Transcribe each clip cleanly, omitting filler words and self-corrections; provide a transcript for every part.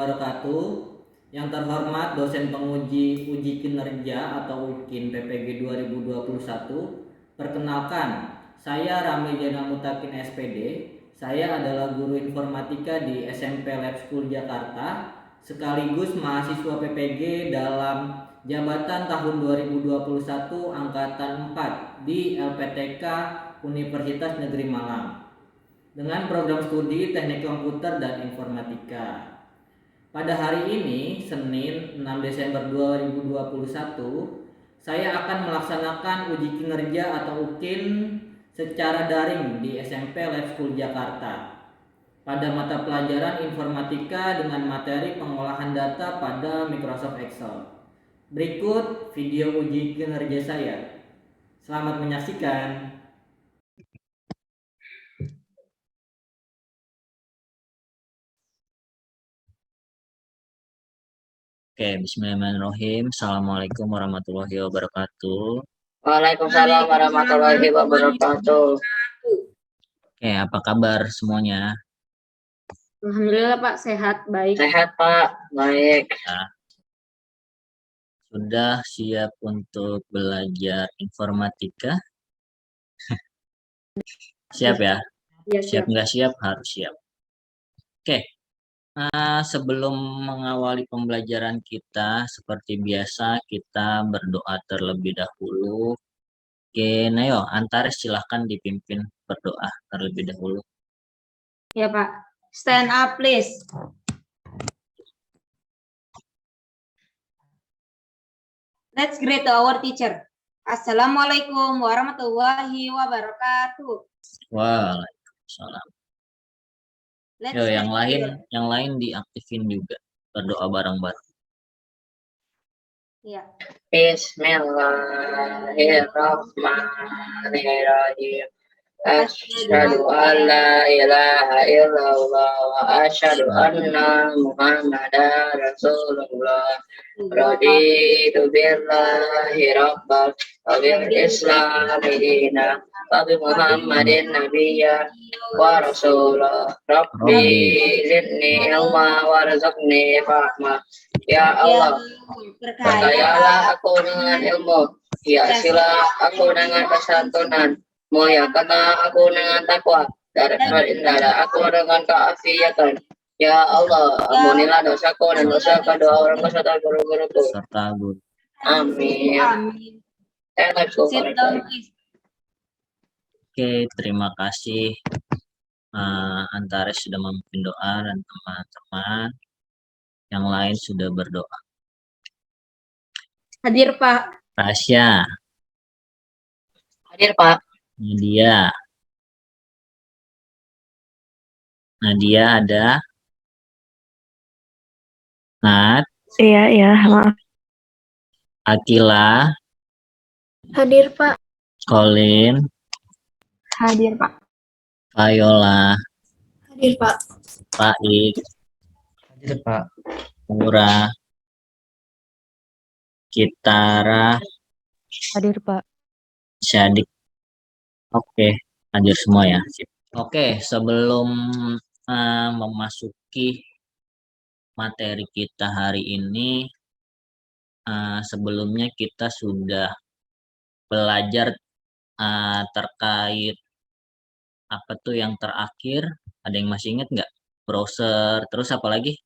wabarakatuh. Yang terhormat dosen penguji uji kinerja atau UKIN PPG 2021. Perkenalkan, saya Rami Jana Mutakin SPD. Saya adalah guru informatika di SMP Lab School Jakarta, sekaligus mahasiswa PPG dalam jabatan tahun 2021 angkatan 4 di LPTK Universitas Negeri Malang dengan program studi Teknik Komputer dan Informatika. Pada hari ini, Senin 6 Desember 2021, saya akan melaksanakan uji kinerja atau UKIN secara daring di SMP Lab School Jakarta pada mata pelajaran Informatika dengan materi pengolahan data pada Microsoft Excel. Berikut video uji kinerja saya. Selamat menyaksikan. Oke, bismillahirrahmanirrahim. Assalamualaikum warahmatullahi wabarakatuh. Waalaikumsalam warahmatullahi wabarakatuh. Oke, apa kabar semuanya? Alhamdulillah Pak, sehat, baik. Sehat Pak, baik. Nah, sudah siap untuk belajar informatika? Siap ya? Ya, Siap nggak siap? Harus siap. Oke, sebelum mengawali pembelajaran kita, seperti biasa kita berdoa terlebih dahulu. Oke, nah yo, Antares silahkan dipimpin berdoa terlebih dahulu. Ya Pak, stand up please. Let's greet our teacher. Assalamualaikum warahmatullahi wabarakatuh. Waalaikumsalam. Yo, yang lain diaktifin juga berdoa bareng-bareng. Ya. Bismillahirrahmanirrahim. Asyhadu an la ilaha illallah wa asyhadu anna Muhammadar Rasulullah. Raditu billahi rabbal wa bil islami dinan wa bi Muhammadin nabiyya wa rasulah. Rabbi zidni ilma warzuqni fahma. Ya Allah, berkayalah aku dengan ilmu, hiasilah aku dengan kesantunan, muliakanlah aku dengan takwa, dan indahlah aku dengan keafiatan. Ya Allah, ampunilah dosaku dan dosa kedua orang peserta guru-guruku. Amin. Oke, terima kasih Antares sudah memimpin doa dan teman-teman yang lain sudah berdoa. Hadir Pak. Rasya. Hadir Pak. Nadia ada. Nat. Iya, maaf. Akila. Hadir Pak. Colin. Hadir Pak. Viola. Hadir Pak. Faik. Hadir Pak. Murah. Kitara. Hadir Pak. Syadik. Oke, hadir semua ya. Oke, sebelum memasuki materi kita hari ini, sebelumnya kita sudah belajar terkait apa tuh yang terakhir. Ada yang masih ingat nggak? Browser, terus apa lagi?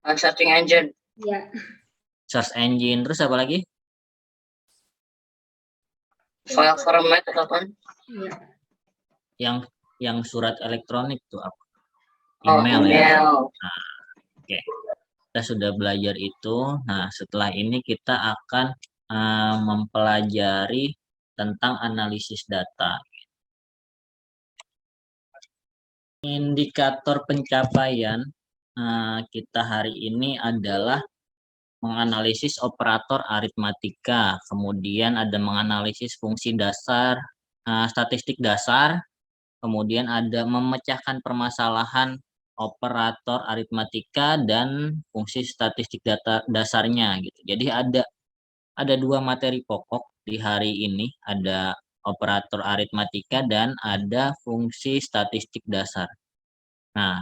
Searching engine. Ya. Search engine, terus apa lagi? File format atau apa? Yang surat elektronik tuh apa? Email. Ya. Nah, oke. Kita sudah belajar itu. Nah, setelah ini kita akan mempelajari tentang analisis data. Indikator pencapaian kita hari ini adalah menganalisis operator aritmatika, kemudian ada menganalisis fungsi dasar, statistik dasar, kemudian ada memecahkan permasalahan operator aritmatika dan fungsi statistik data dasarnya gitu. Jadi ada dua materi pokok di hari ini, ada operator aritmatika dan ada fungsi statistik dasar. Nah,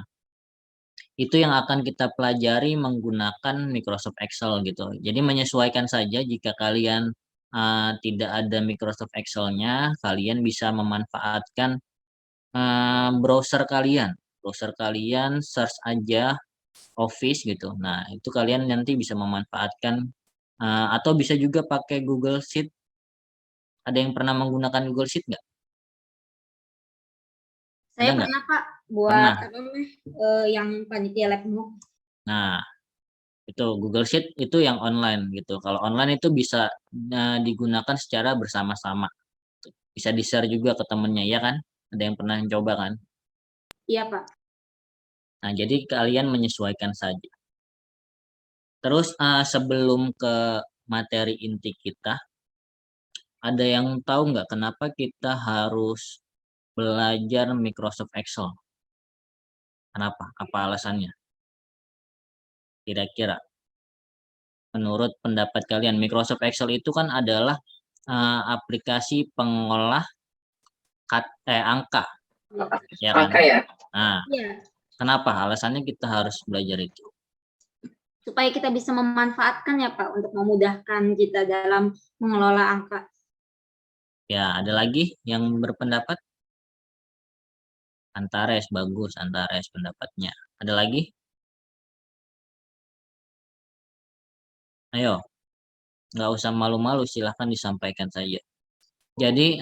itu yang akan kita pelajari menggunakan Microsoft Excel gitu. Jadi menyesuaikan saja jika kalian tidak ada Microsoft Excel-nya, kalian bisa memanfaatkan browser kalian. Browser kalian search aja Office gitu. Nah, itu kalian nanti bisa memanfaatkan atau bisa juga pakai Google Sheet. Ada yang pernah menggunakan Google Sheet nggak? Saya Ada nggak? pernah Pak buat Pernah. apa namanya yang panitia lab mock. Nah, itu Google Sheet itu yang online gitu. Kalau online itu bisa digunakan secara bersama-sama. Bisa di-share juga ke temennya, ya kan? Ada yang pernah coba kan? Iya Pak. Nah, jadi kalian menyesuaikan saja. Terus sebelum ke materi inti kita, ada yang tahu nggak kenapa kita harus belajar Microsoft Excel? Kenapa? Apa alasannya? Kira-kira menurut pendapat kalian, Microsoft Excel itu kan adalah aplikasi pengolah angka, ya kan? Angka ya. Nah, Iya. kenapa? Alasannya kita harus belajar itu. Supaya kita bisa memanfaatkan ya Pak untuk memudahkan kita dalam mengelola angka. Ya, ada lagi yang berpendapat? Antares, bagus Antares pendapatnya. Ada lagi? Ayo, nggak usah malu-malu, silahkan disampaikan saja. Jadi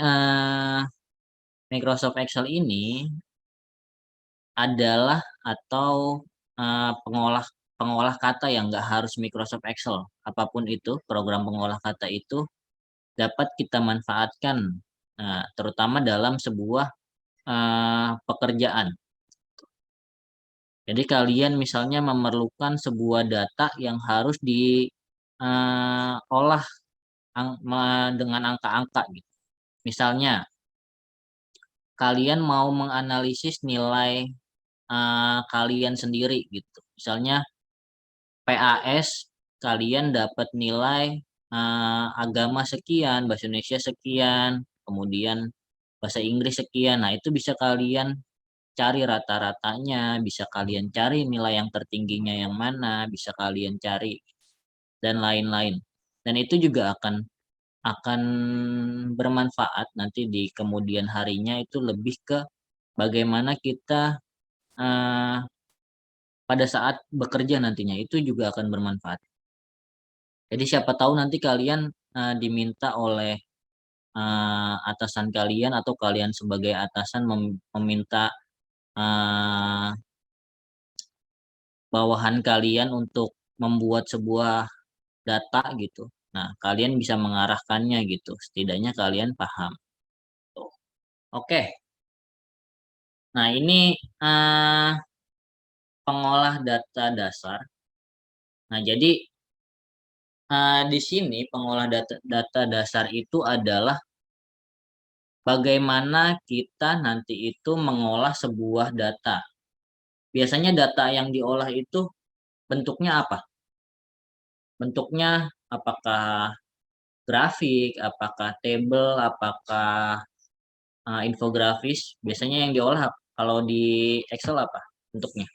Microsoft Excel ini adalah atau pengolah kata yang nggak harus Microsoft Excel. Apapun itu, program pengolah kata itu dapat kita manfaatkan, terutama dalam sebuah pekerjaan. Jadi kalian misalnya memerlukan sebuah data yang harus diolah dengan angka-angka gitu. Misalnya kalian mau menganalisis nilai kalian sendiri gitu. Misalnya PAS kalian dapat nilai agama sekian, bahasa Indonesia sekian, kemudian bahasa Inggris sekian. Nah, itu bisa kalian cari rata-ratanya, bisa kalian cari nilai yang tertingginya yang mana, bisa kalian cari dan lain-lain. Dan itu juga akan bermanfaat nanti di kemudian harinya, itu lebih ke bagaimana kita pada saat bekerja nantinya, itu juga akan bermanfaat. Jadi siapa tahu nanti kalian diminta oleh atasan kalian atau kalian sebagai atasan meminta bawahan kalian untuk membuat sebuah data gitu. Nah, kalian bisa mengarahkannya gitu. Setidaknya kalian paham. Tuh. Oke. Nah, ini pengolah data dasar. Nah, jadi di sini pengolah data dasar itu adalah bagaimana kita nanti itu mengolah sebuah data. Biasanya data yang diolah itu bentuknya apa? Bentuknya apakah grafik, apakah tabel, apakah infografis? Biasanya yang diolah kalau di Excel apa bentuknya?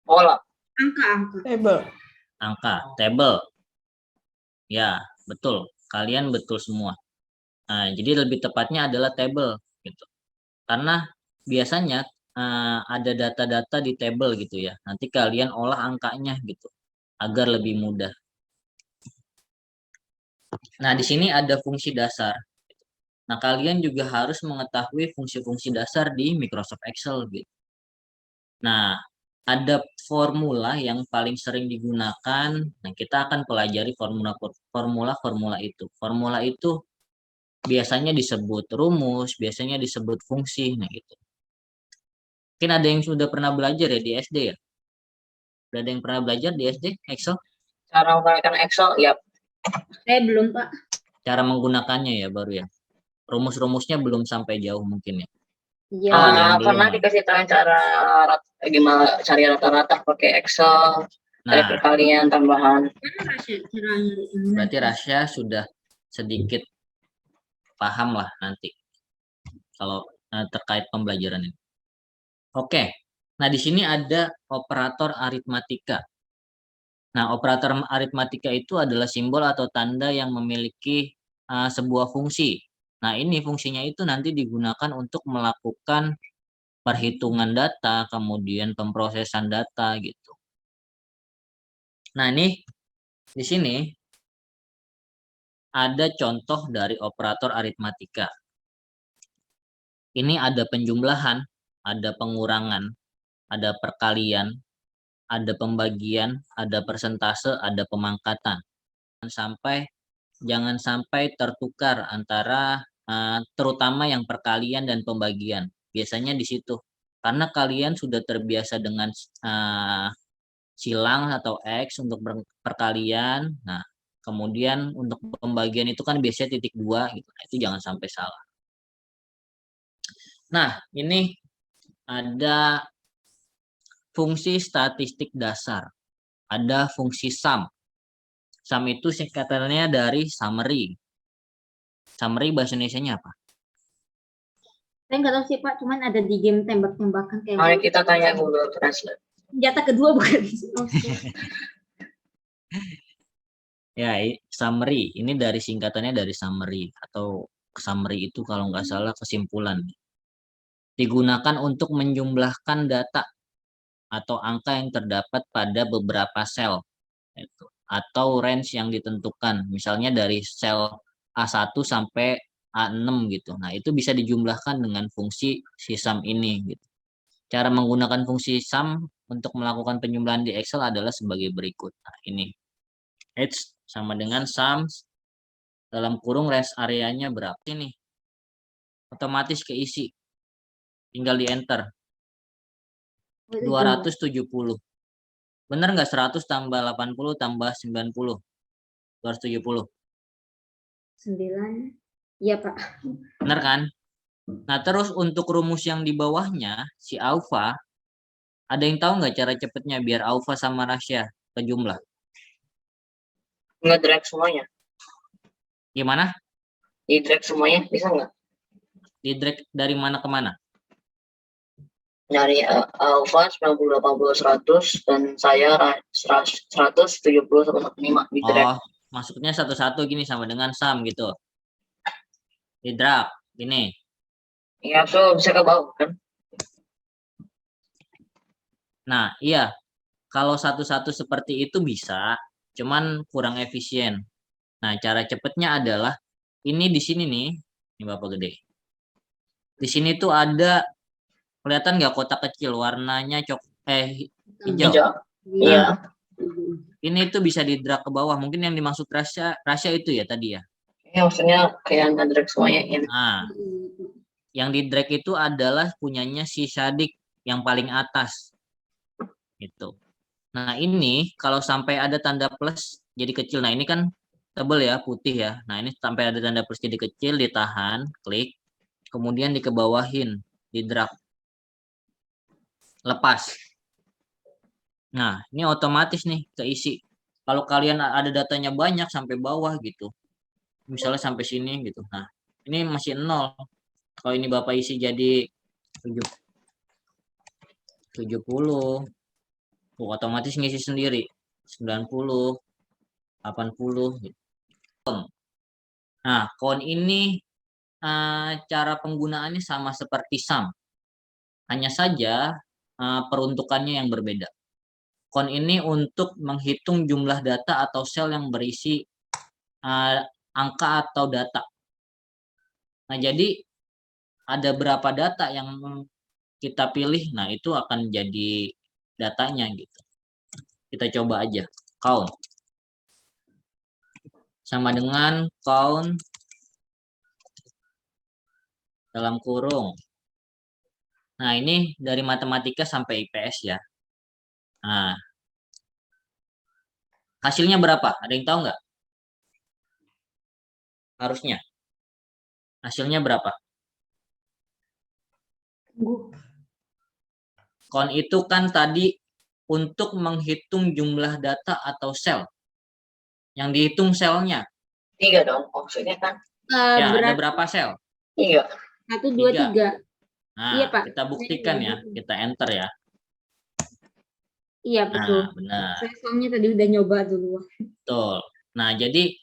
Pola. Angka-angka. Angka, tabel. Ya, betul. Kalian betul semua. Nah, jadi lebih tepatnya adalah tabel gitu. Karena biasanya ada data-data di tabel gitu ya. Nanti kalian olah angkanya gitu agar lebih mudah. Nah, di sini ada fungsi dasar. Nah, kalian juga harus mengetahui fungsi-fungsi dasar di Microsoft Excel gitu. Nah, ada formula yang paling sering digunakan. Nah, kita akan pelajari formula itu. Formula itu biasanya disebut rumus, biasanya disebut fungsi, nah gitu. Mungkin ada yang sudah pernah belajar ya di SD ya? Udah ada yang pernah belajar di SD Excel? Cara menggunakan Excel, ya. Saya belum Pak. Cara menggunakannya ya baru ya. Rumus-rumusnya belum sampai jauh mungkin ya. Iya. ada yang belum Pernah ya? dikasih tahu cara gimana cari rata-rata pakai Excel, cari Nah, perkalian, tambahan. Mana Rasya cara nyarinya? berarti Rasya sudah sedikit paham lah nanti kalau terkait pembelajaran ini. Oke, Nah, di sini ada operator aritmatika. Nah, operator aritmatika itu adalah simbol atau tanda yang memiliki sebuah fungsi. Nah, ini fungsinya itu nanti digunakan untuk melakukan perhitungan data, kemudian pemrosesan data gitu. Nah, ini di sini ada contoh dari operator aritmatika. Ini ada penjumlahan, ada pengurangan, ada perkalian, ada pembagian, ada persentase, ada pemangkatan. Jangan sampai tertukar antara terutama yang perkalian dan pembagian. Biasanya di situ. Karena kalian sudah terbiasa dengan silang atau X untuk perkalian. Nah, kemudian untuk pembagian itu kan biasanya titik 2 gitu. Nah, itu jangan sampai salah. Nah, ini ada fungsi statistik dasar. Ada fungsi sum. Sum itu singkatannya dari summary. Summary bahasa Indonesianya apa? Saya nggak tahu sih Pak, cuman ada di game tembak-tembakan kayak Mari gitu. kita tanya Google Translate. Senjata kedua bukan? Ya, summary. Ini dari singkatannya dari summary. Atau summary itu kalau nggak salah kesimpulan. Digunakan untuk menjumlahkan data atau angka yang terdapat pada beberapa sel. Atau range yang ditentukan. Misalnya dari sel A1 sampai A6 gitu. Nah, itu bisa dijumlahkan dengan fungsi si sum ini gitu. Cara menggunakan fungsi sum untuk melakukan penjumlahan di Excel adalah sebagai berikut. Nah, ini H sama dengan sum dalam kurung range areanya berapa ini? Otomatis keisi. Tinggal di enter. 270. Bener nggak 100 tambah 80 tambah 90? 270. 9. Iya Pak. Bener kan? Nah, terus untuk rumus yang di bawahnya, si alfa, ada yang tahu nggak cara cepetnya biar alfa sama Rasya ke jumlah? Nge-drag semuanya. Gimana? Di-drag semuanya, bisa nggak? Di drag dari mana ke mana? Nyari alpha 90, 80, 100, dan saya 100, 70, 115 di-drag. Oh, maksudnya satu-satu gini sama dengan sum gitu. Di drag, gini. Ya, so bisa ke bawah kan? Nah, iya. Kalau satu-satu seperti itu bisa, cuman kurang efisien. Nah, cara cepetnya adalah ini di sini nih, ini Bapak gede. Di sini tuh ada, kelihatan nggak kotak kecil warnanya hijau. Hijau. Nah, Iya. ini tuh bisa di drag ke bawah. Mungkin yang dimaksud Rasya itu ya tadi ya. Ini maksudnya kayak nge-drag semuanya ini. Nah, yang di drag itu adalah punyanya si Sadik yang paling atas. Gitu. Nah, ini kalau sampai ada tanda plus jadi kecil. Nah, ini kan tebel ya, putih ya. Nah, ini sampai ada tanda plus jadi kecil, ditahan, klik. Kemudian dikebawahin, di drag. Lepas. Nah, ini otomatis nih keisi. Kalau kalian ada datanya banyak sampai bawah gitu. Misalnya sampai sini gitu. Nah, ini masih 0. Kalau ini Bapak isi jadi 70. Otomatis ngisi sendiri. 90, 80 gitu. Nah, count ini cara penggunaannya sama seperti sum. Hanya saja peruntukannya yang berbeda. Count ini untuk menghitung jumlah data atau sel yang berisi angka atau data. Nah, jadi ada berapa data yang kita pilih, nah itu akan jadi datanya gitu. Kita coba aja, count. Sama dengan count dalam kurung. Nah, ini dari matematika sampai IPS ya. Nah, hasilnya berapa? Ada yang tahu nggak? Harusnya. Hasilnya berapa? Count itu kan tadi untuk menghitung jumlah data atau sel. Yang dihitung selnya. 3 dong, maksudnya kan. Ya, ada berapa sel? 3. 1, 2, 3. Nah, Iya, Pak. kita buktikan ya. Kita enter ya. Iya, betul. Nah, benar. Saya soalnya tadi udah nyoba dulu. Betul. Nah, jadi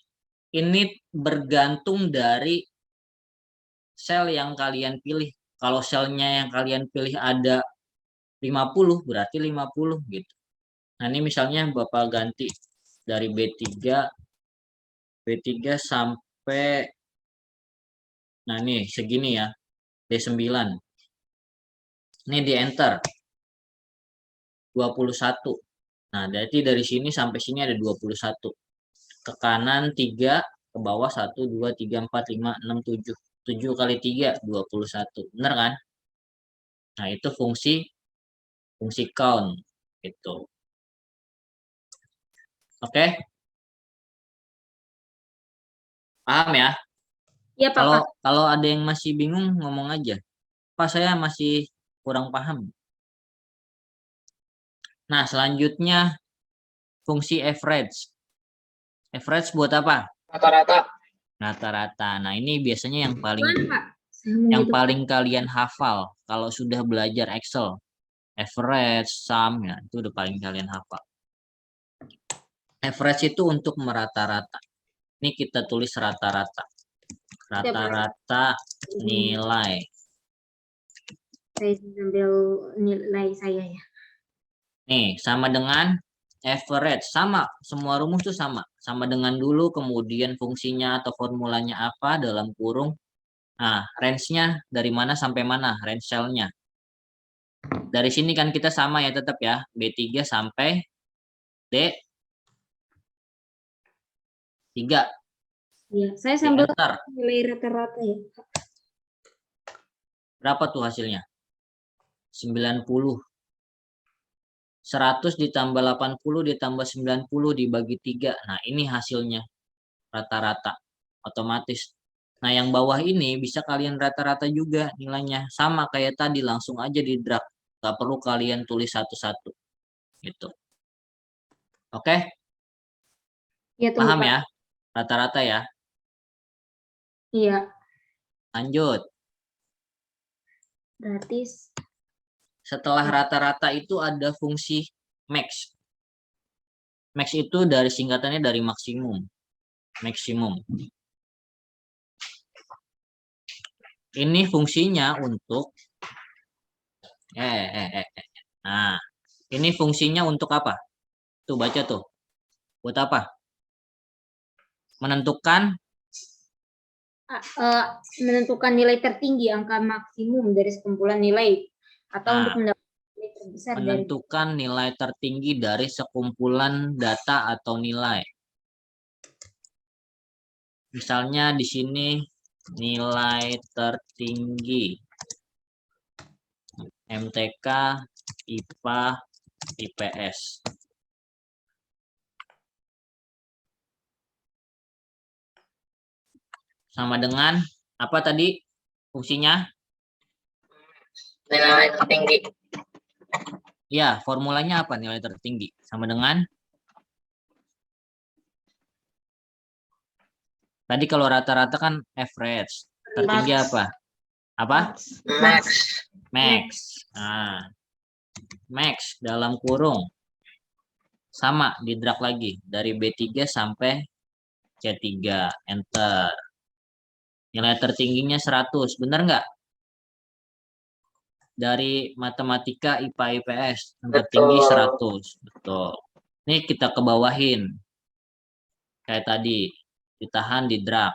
ini bergantung dari sel yang kalian pilih. Kalau selnya yang kalian pilih ada 50, berarti 50 gitu. Nah, ini misalnya Bapak ganti dari B3 sampai, nah ini segini ya, D9. Ini di enter, 21. Nah, berarti dari sini sampai sini ada 21. Ke kanan 3, ke bawah 1, 2, 3, 4, 5, 6, 7. 7 kali 3, 21. Benar kan? Nah, itu fungsi count. Gitu. Oke? Paham ya? Iya, Pak. Kalau ada yang masih bingung, ngomong aja. Pak, saya masih kurang paham. Nah, selanjutnya fungsi average. Average buat apa? Rata-rata. Rata-rata. Nah, ini biasanya yang Gimana, Pak? Saya mau gitu. paling kalian hafal kalau sudah belajar Excel. Average, sum, ya, itu udah paling kalian hafal. Average itu untuk merata-rata. Ini kita tulis rata-rata. Rata-rata nilai. Saya ambil nilai saya ya. Nih, sama dengan average. Sama, semua rumus itu sama. Sama dengan dulu, kemudian fungsinya atau formulanya apa dalam kurung. Nah, range-nya dari mana sampai mana, range cell-nya. Dari sini kan kita sama ya, tetap ya. B3 sampai D3. Iya, saya sambil Enter. nilai rata-rata ya. Berapa tuh hasilnya? 90. 100 ditambah 80 ditambah 90 dibagi 3. Nah, ini hasilnya rata-rata otomatis. Nah, yang bawah ini bisa kalian rata-rata juga nilainya. Sama kayak tadi, langsung aja di drag. Gak perlu kalian tulis satu-satu. Gitu. Oke? Iya, tunggu, Paham Pak. ya? Rata-rata ya. Iya, Lanjut. berarti Setelah rata-rata itu ada fungsi max. Max itu dari singkatannya dari maksimum. Maksimum. Ini fungsinya untuk Nah, ini fungsinya untuk apa? Tuh baca tuh. Buat apa? Menentukan menentukan nilai tertinggi, angka maksimum dari sekumpulan nilai, atau untuk mendapatkan nilai terbesar dari menentukan nilai tertinggi dari sekumpulan data atau nilai. Misalnya di sini nilai tertinggi MTK, IPA, IPS. Sama dengan apa tadi fungsinya? Nilai tertinggi. Ya, formulanya apa nilai tertinggi? Sama dengan tadi kalau rata-rata kan average. Tertinggi apa? Apa? Max. Max. Nah, max dalam kurung. Sama, di drag lagi. Dari B3 sampai C3. Enter. Nilai tertingginya 100. Benar nggak? Dari matematika IPA IPS. Yang tertinggi 100. Betul. Ini kita kebawahin. Kayak tadi. Ditahan di drag.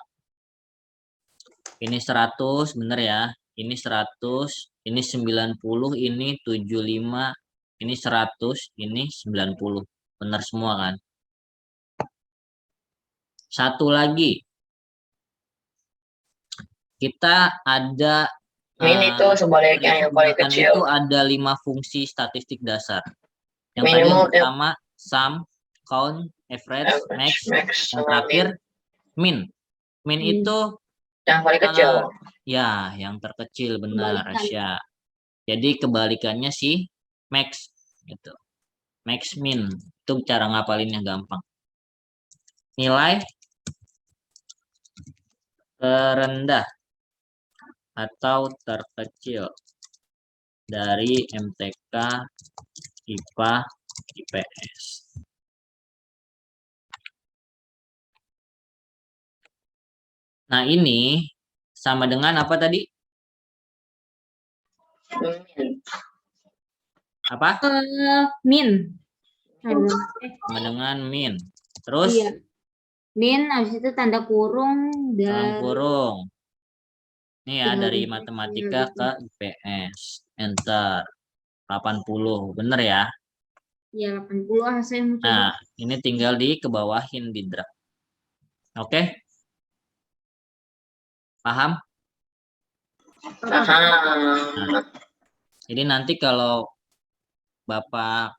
Ini 100. Benar ya? Ini 100. Ini 90. Ini 75. Ini 100. Ini 90. Benar semua kan? Satu lagi. Kita ada Min itu sebaliknya yang paling kecil. Itu ada 5 fungsi statistik dasar. Yang Minimum, tadi pertama sum, count, average, max. Yang terakhir min. Min itu yang paling kecil. Ya, yang terkecil benar, Rasya. Jadi kebalikannya si max gitu. Max min itu cara ngapalinnya gampang. Nilai terendah atau terkecil dari MTK, IPA, IPS. Nah, ini sama dengan apa tadi? Apa? Min. Sama dengan min. Terus Iya. Min, habis itu tanda kurung dalam dan kurung. Ini ya, tinggal dari di- matematika gitu. ke IPS. Enter. 80. Bener ya? Ya, 80 saya mau coba. Nah, ini tinggal dikebawahin di drag. Oke? Paham? Paham. Jadi nanti kalau Bapak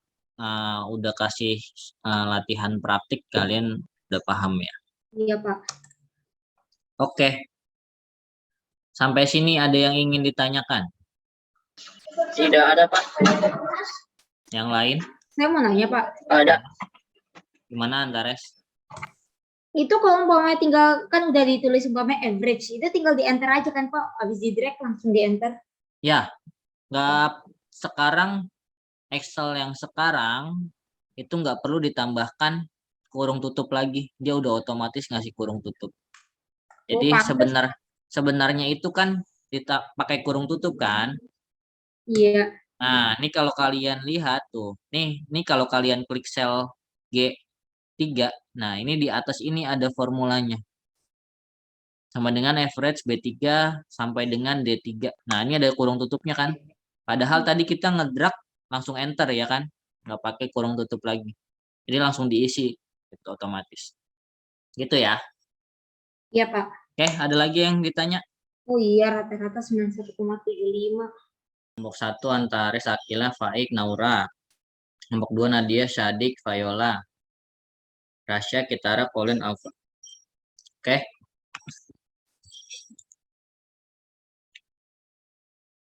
udah kasih latihan praktik, kalian udah paham ya? Iya, Pak. Oke. Sampai sini ada yang ingin ditanyakan? Tidak ada, Pak. Yang lain? Saya mau nanya, Pak. Ada. Gimana Antares? Itu kalau umpamanya tinggal, kan udah ditulis umpamanya average, itu tinggal di enter aja kan, Pak? Habis di drag langsung di enter. Ya, nggak sekarang Excel yang sekarang itu nggak perlu ditambahkan kurung tutup lagi. Dia udah otomatis ngasih kurung tutup. Jadi pantes. sebenarnya itu kan pakai kurung tutup kan? Iya. Nah, ini kalau kalian lihat tuh, nih kalau kalian klik sel G3, nah ini di atas ini ada formulanya. Sama dengan average B3 sampai dengan D3. Nah, ini ada kurung tutupnya kan? Padahal tadi kita ngedrag langsung enter ya kan? Nggak pakai kurung tutup lagi. Jadi langsung diisi, itu otomatis. Gitu ya. Iya, Pak. Oke, ada lagi yang ditanya? Oh iya, rata-rata 91,75. Kelompok 1 Antares, Akila, Faik, Naura. Kelompok 2 Nadia, Syadik, Viola. Rasya, Kitara, Colin, Alfa. Oke.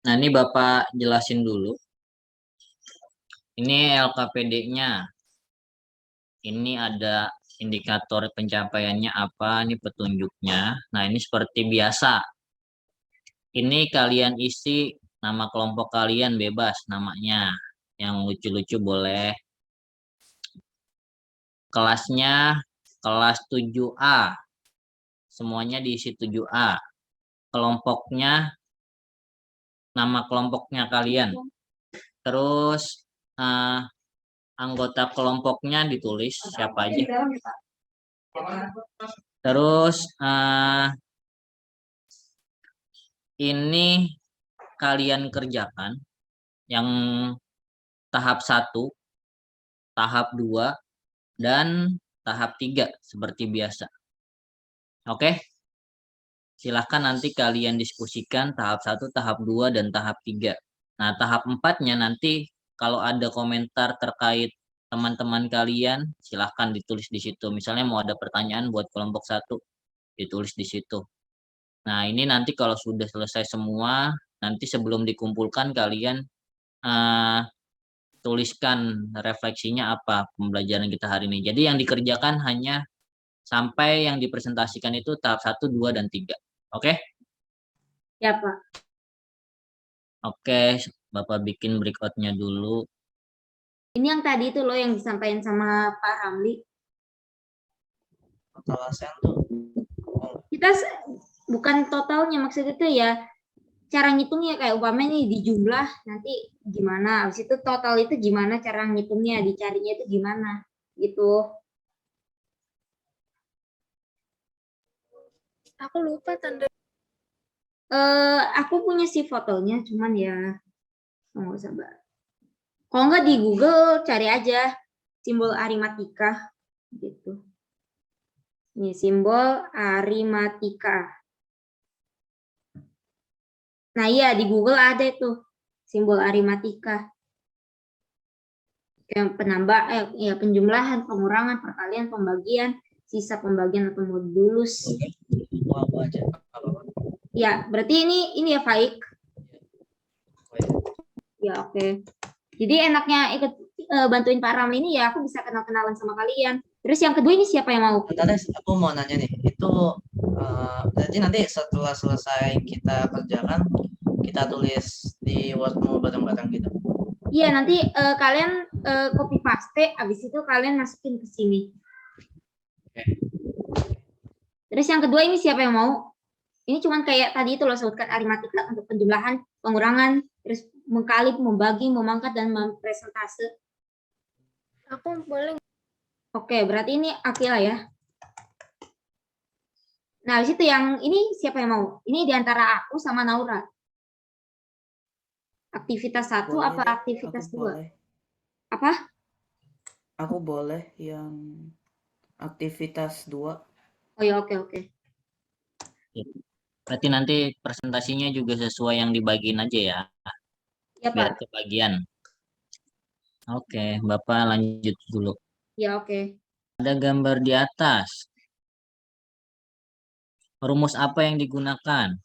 Nah, ini Bapak jelasin dulu. Ini LKPD-nya. Ini ada indikator pencapaiannya apa, ini petunjuknya. Nah, ini seperti biasa. Ini kalian isi nama kelompok kalian bebas namanya. Yang lucu-lucu boleh. Kelasnya kelas 7A. Semuanya diisi 7A. Kelompoknya, nama kelompoknya kalian. Terus anggota kelompoknya ditulis siapa aja. Terus ini kalian kerjakan yang tahap 1, tahap 2, dan tahap 3 seperti biasa. Oke? Silahkan nanti kalian diskusikan tahap 1, tahap 2, dan tahap 3. Nah, tahap 4-nya nanti kalau ada komentar terkait teman-teman kalian, silahkan ditulis di situ. Misalnya mau ada pertanyaan buat kelompok 1, ditulis di situ. Nah, ini nanti kalau sudah selesai semua, nanti sebelum dikumpulkan kalian tuliskan refleksinya apa pembelajaran kita hari ini. Jadi yang dikerjakan hanya sampai yang dipresentasikan itu tahap 1, 2, dan 3. Oke? Ya, Pak. Oke, Bapak bikin breakout-nya dulu. Ini yang tadi itu loh yang disampaikan sama Pak Ramli. Total ASEAN tuh Kita bukan totalnya, maksudnya itu ya cara ngitungnya, kayak umpamanya nih di jumlah nanti gimana, habis itu total itu gimana cara ngitungnya, dicarinya itu gimana gitu. Aku lupa tanda. Aku punya sih fotonya, cuman ya nggak sabar. Kalau nggak di Google cari aja simbol aritmatika gitu. Ini simbol aritmatika. Nah iya, di Google ada itu simbol aritmatika. Yang penjumlahan, pengurangan, perkalian, pembagian, sisa pembagian atau modulus. apa aja kalau Ya, berarti ini ya Faik. Ya, oke. Jadi enaknya ikut bantuin Pak Ramli ini ya, aku bisa kenal-kenalan sama kalian. Terus yang kedua ini siapa yang mau? Antares, aku mau nanya nih, itu berarti nanti setelah selesai kita kerjakan, kita tulis di Wordmu bareng-bareng gitu. Iya, nanti kalian copy paste, habis itu kalian masukin ke sini. Terus yang kedua ini siapa yang mau? Ini cuman kayak tadi itu loh, sebutkan aritmatika untuk penjumlahan, pengurangan, terus mengkali, membagi, memangkat, dan mempresentase. Aku boleh. Oke, berarti ini Akila ya. Nah, habis itu yang ini siapa yang mau? Ini diantara aku sama Naura. Aktivitas 1 Boleh apa deh, aktivitas aku 2? boleh. Apa? Aku boleh yang aktivitas 2. Oh ya, oke. Berarti nanti presentasinya juga sesuai yang dibagiin aja ya, Ya, biar Pak. kebagian. Oke, Bapak lanjut dulu. Ya, oke. Ada gambar di atas. Rumus apa yang digunakan?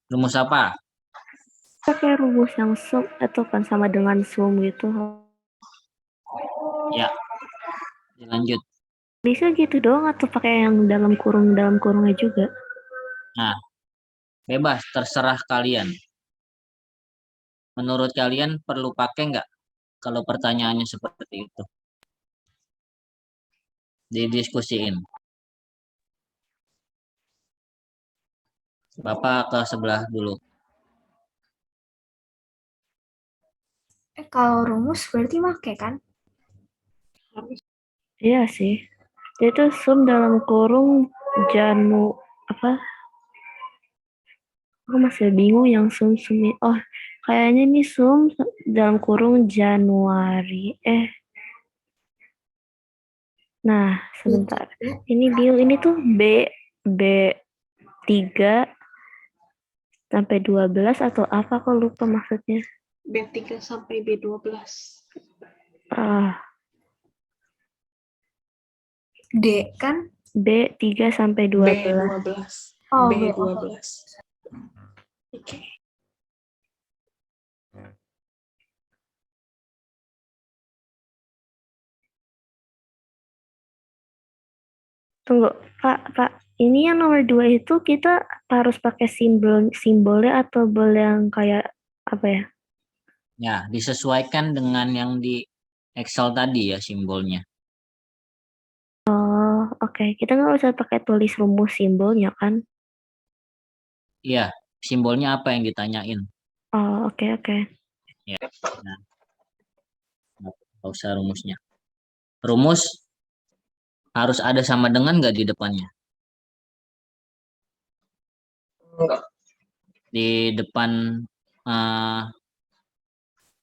Rumus apa? Pakai rumus yang sum atau kan sama dengan sum gitu. Ya, lanjut. Bisa gitu doang atau pakai yang dalam kurungnya juga? Nah, bebas, terserah kalian. Menurut kalian perlu pakai nggak kalau pertanyaannya seperti itu? Didiskusiin. Bapak ke sebelah dulu. Kalau rumus berarti pakai kan? Iya sih. Itu sum dalam kurung apa? Aku masih bingung yang sum ini. Oh, kayaknya ini sum dalam kurung Januari. Nah, sebentar. Ini bingung. Ini tuh B3 sampai 12 atau apa, kok lupa maksudnya. B3 sampai B12. D kan? B3 sampai 12. B12. Oh, B12. Oke. Tunggu, Pak. Ini yang nomor 2 itu kita harus pakai simbolnya atau boleh yang kayak apa ya? Ya, disesuaikan dengan yang di Excel tadi ya simbolnya. Oh, oke. Kita nggak usah pakai tulis rumus simbolnya kan? Iya, simbolnya apa yang ditanyain? Oh, oke. Ya, nah, nggak usah rumusnya. Rumus harus ada sama dengan nggak di depannya? Enggak. Di depan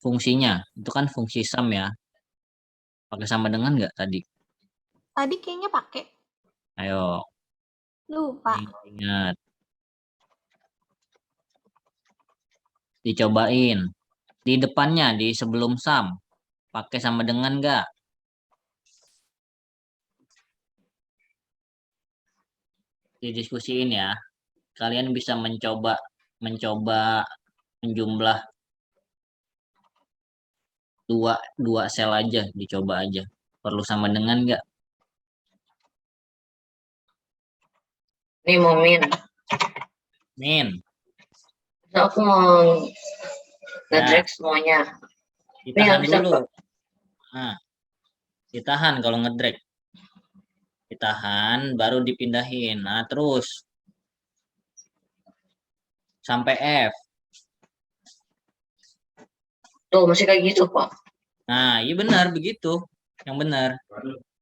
fungsinya, itu kan fungsi sum ya. Pakai sama dengan nggak tadi? Tadi kayaknya pakai. Ayo, Lupa. ingat. Dicobain. Di depannya, di sebelum sum, pakai sama dengan nggak? Didiskusiin ya. Kalian bisa mencoba menjumlah dua sel aja, dicoba aja. Perlu sama dengan nggak? Ini mau min. Terus aku mau nge-drag semuanya. Ditahan bisa, dulu. Pak. Nah, ditahan kalau ngedrag. Ditahan, baru dipindahin. Nah, terus sampai F. Tuh, masih kayak gitu, Pak. Nah, iya benar begitu. Yang benar.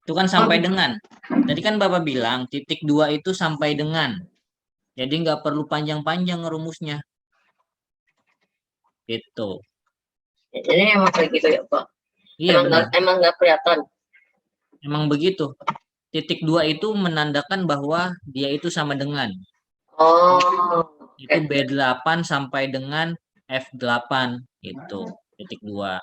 Itu kan sampai dengan. Tadi kan Bapak bilang titik 2 itu sampai dengan. Jadi nggak perlu panjang-panjang rumusnya. Gitu. Jadi emang kayak gitu ya, Pak. Iya benar. Emang nggak kelihatan. Emang begitu. Titik 2 itu menandakan bahwa dia itu sama dengan. Oh. Itu B8 sampai dengan F8 itu. Titik 2.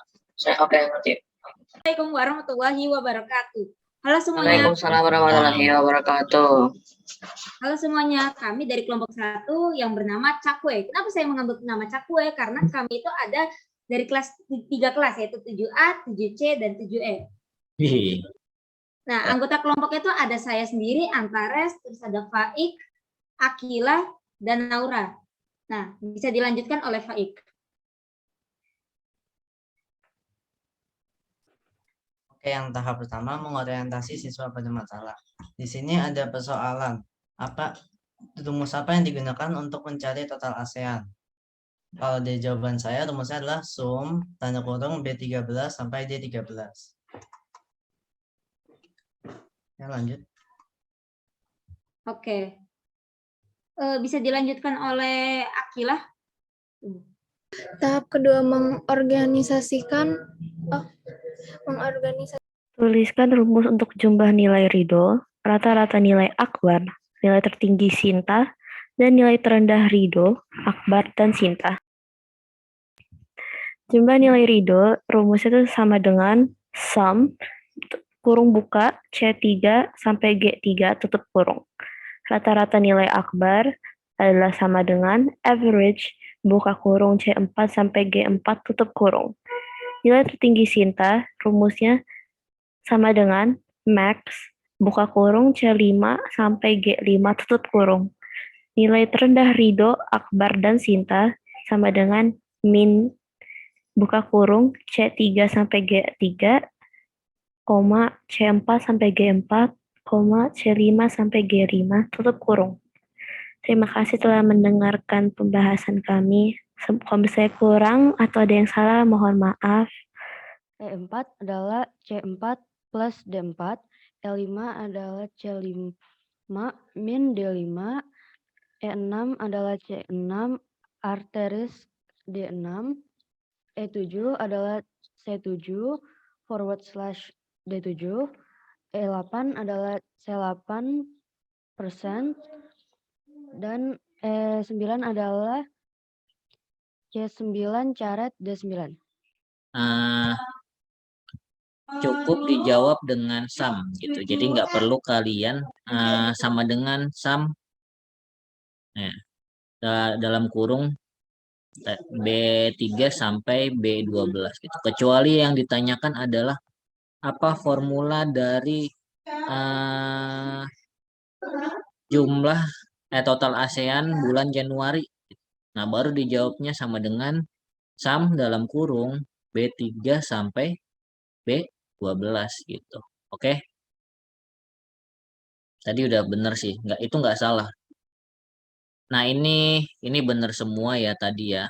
Oke, ngerti. Assalamualaikum warahmatullahi wabarakatuh. Halo semuanya. Waalaikumsalam warahmatullahi wabarakatuh. Halo semuanya, kami dari kelompok 1 yang bernama Cakwe. Kenapa saya mengambil nama Cakwe? Karena kami itu ada dari kelas 3 kelas, yaitu 7A, 7C, dan 7E. Nah, anggota kelompoknya itu ada saya sendiri, Antares, terus ada Faik, Akila, dan Naura. Nah, bisa dilanjutkan oleh Faik. Oke, yang tahap pertama mengorientasi siswa pada masalah. Di sini ada persoalan. Rumus apa yang digunakan untuk mencari total ASEAN? Kalau di jawaban saya, rumusnya adalah sum tanda kurung B13 sampai D13. Ya, lanjut. Oke. Bisa dilanjutkan oleh Akila. Tahap kedua mengorganisasi Tuliskan rumus untuk jumlah nilai Ridho, rata-rata nilai Akbar, nilai tertinggi Sinta, dan nilai terendah Ridho, Akbar, dan Sinta. Jumlah nilai Ridho, rumusnya itu sama dengan sum, kurung buka, C3 sampai G3, tutup kurung. Rata-rata nilai Akbar adalah sama dengan average, buka kurung C4 sampai G4, tutup kurung. Nilai tertinggi Sinta, rumusnya sama dengan max, buka kurung C5 sampai G5, tutup kurung. Nilai terendah Ridho, Akbar, dan Sinta sama dengan min, buka kurung C3 sampai G3, C4 sampai G4, C5 sampai G5, tutup kurung. Terima kasih telah mendengarkan pembahasan kami. Kalau saya kurang atau ada yang salah, mohon maaf. E4 adalah C4 plus D4, E5 adalah C5 min D5, E6 adalah C6 arteris D6, E7 adalah C7 forward slash D7, E8 adalah C8 persen, dan E9 adalah C9 caret D9. Cukup dijawab dengan sum gitu. Jadi nggak perlu kalian sama dengan sum dalam kurung B3 sampai B12 gitu. Kecuali yang ditanyakan adalah apa formula dari jumlah total ASEAN bulan Januari. Nah, baru dijawabnya sama dengan sum dalam kurung B3 sampai B12 gitu. Oke. Tadi udah bener sih, itu nggak salah. Nah, ini bener semua ya tadi ya.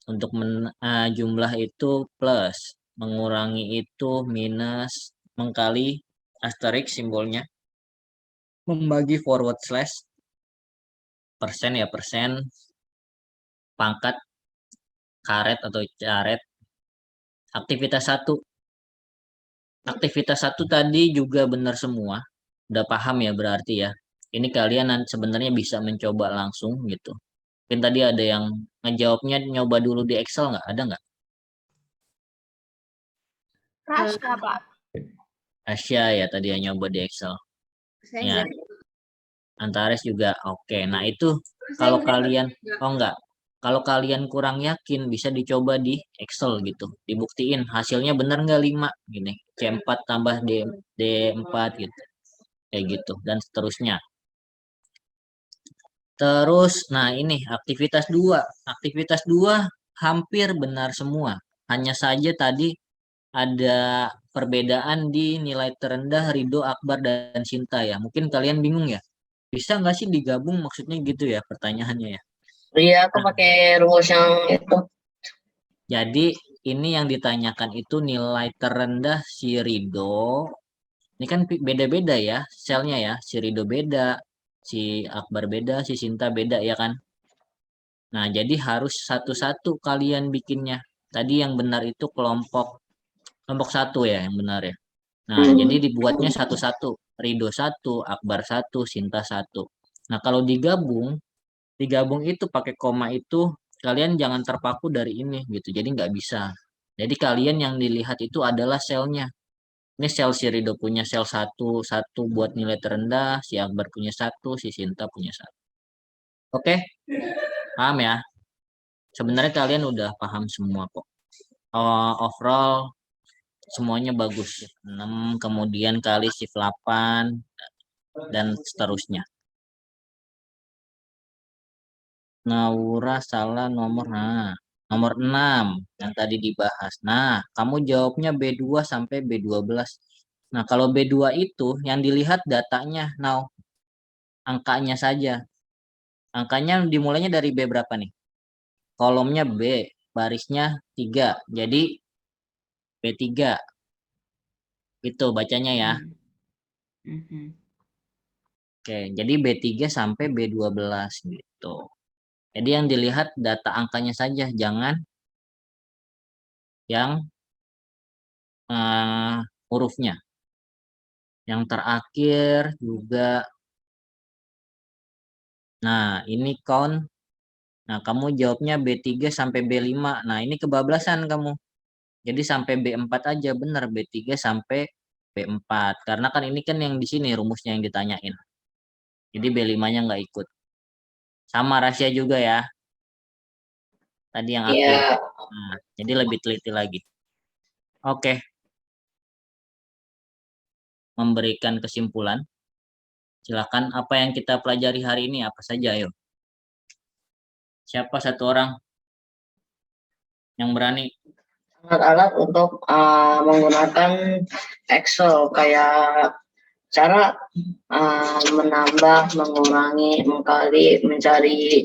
Untuk jumlah itu plus, mengurangi itu minus, mengkali asterisk simbolnya, membagi forward slash, persen ya persen, pangkat karet atau caret. Aktivitas 1. Aktivitas 1 tadi juga benar semua. Udah paham ya berarti ya. Ini kalian sebenarnya bisa mencoba langsung gitu. Mungkin tadi ada yang ngejawabnya nyoba dulu di Excel nggak? Ada nggak? Rasya, Pak. Asya ya tadi yang nyoba di Excel. Ya. Antares juga oke. Nah itu kalau kalian kalau kalian kurang yakin bisa dicoba di Excel gitu. Dibuktiin hasilnya benar nggak 5 gini. C4 tambah D4 gitu. Kayak gitu dan seterusnya. Terus nah ini aktivitas 2. Aktivitas 2 hampir benar semua. Hanya saja tadi ada perbedaan di nilai terendah Ridho, Akbar, dan Sinta ya. Mungkin kalian bingung ya. Bisa nggak sih digabung maksudnya gitu ya pertanyaannya ya. Iya, aku pakai rumus yang itu. Jadi ini yang ditanyakan itu nilai terendah si Ridho. Ini kan beda-beda ya selnya ya. Si Ridho beda, si Akbar beda, si Sinta beda ya kan. Nah jadi harus satu-satu kalian bikinnya. Tadi yang benar itu kelompok 1 ya yang benar ya. Nah jadi dibuatnya satu-satu. Ridho 1, Akbar 1, Sinta 1. Nah kalau digabung itu pakai koma itu kalian jangan terpaku dari ini gitu. Jadi nggak bisa. Jadi kalian yang dilihat itu adalah selnya. Ini sel si Ridho punya sel 1 buat nilai terendah, si Akbar punya 1, si Sinta punya 1. Oke? Paham ya? Sebenarnya kalian udah paham semua kok. Overall semuanya bagus. 6 kemudian kali shift 8 dan seterusnya. Naura salah nomor 6 yang tadi dibahas. Nah, kamu jawabnya B2 sampai B12. Nah, kalau B2 itu yang dilihat datanya, angkanya saja. Angkanya dimulainya dari B berapa nih? Kolomnya B, barisnya 3. Jadi B3. Itu bacanya ya. Mhm. Oke, jadi B3 sampai B12 gitu. Jadi yang dilihat data angkanya saja, jangan yang hurufnya. Yang terakhir juga. Nah, ini count. Nah, kamu jawabnya B3 sampai B5. Nah, ini kebablasan kamu. Jadi sampai B4 aja, benar B3 sampai B4. Karena kan ini kan yang di sini rumusnya yang ditanyain. Jadi B5-nya nggak ikut. Sama rahasia juga ya. Tadi yang akhir. Iya. Nah, jadi lebih teliti lagi. Oke. Memberikan kesimpulan. Silakan, apa yang kita pelajari hari ini apa saja, ayo. Siapa satu orang yang berani? Alat-alat untuk menggunakan Excel kayak cara menambah, mengurangi, mengkali, mencari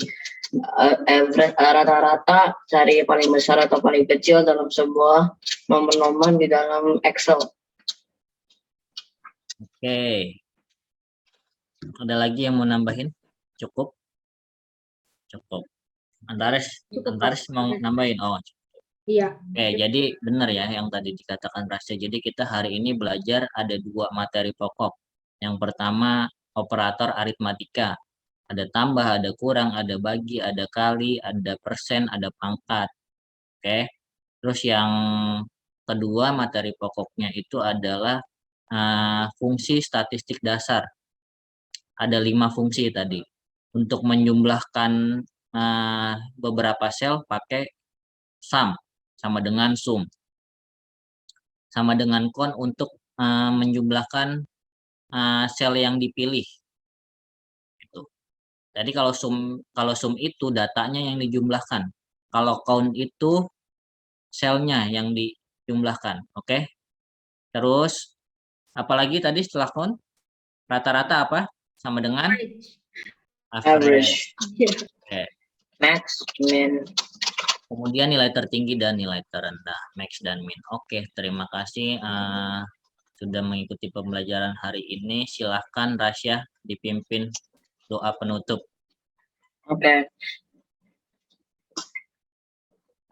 average rata-rata, cari paling besar atau paling kecil dalam sebuah momen-momen di dalam Excel. Oke. Ada lagi yang mau nambahin? Cukup? Cukup. Antares mau nambahin? Oh. Iya. Oke, jadi benar ya yang tadi dikatakan Rasya. Jadi kita hari ini belajar ada 2 materi pokok. Yang pertama operator aritmatika. Ada tambah, ada kurang, ada bagi, ada kali, ada persen, ada pangkat. Oke. Terus yang kedua materi pokoknya itu adalah fungsi statistik dasar. Ada 5 fungsi tadi. Untuk menjumlahkan beberapa sel pakai sum sama dengan sum. Sama dengan count untuk menjumlahkan sel yang dipilih. Gitu. Jadi kalau sum itu datanya yang dijumlahkan. Kalau count itu selnya yang dijumlahkan. Oke. Terus apalagi tadi setelah count? Rata-rata apa? Sama dengan average. Oke. Max, min. Kemudian nilai tertinggi dan nilai terendah, max dan min. Oke, terima kasih sudah mengikuti pembelajaran hari ini. Silahkan Rasya dipimpin doa penutup. Oke.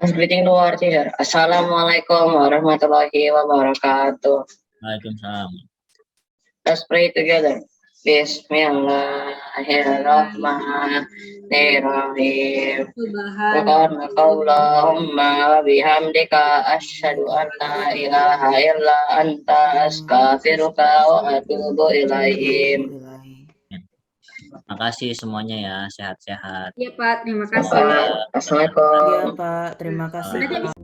Greeting to our teacher. Assalamualaikum warahmatullahi wabarakatuh. Waalaikumsalam. Let's pray together. Bismillahirrahmanirrahim. Subhanakallahumma bihamdika asyhadu an la ilaha illa anta astaghfiruka wa atubu ilaihim. Terima kasih semuanya ya, sehat-sehat. Iya Pak, terima kasih. Assalamualaikum. Iya Pak, terima kasih Pak.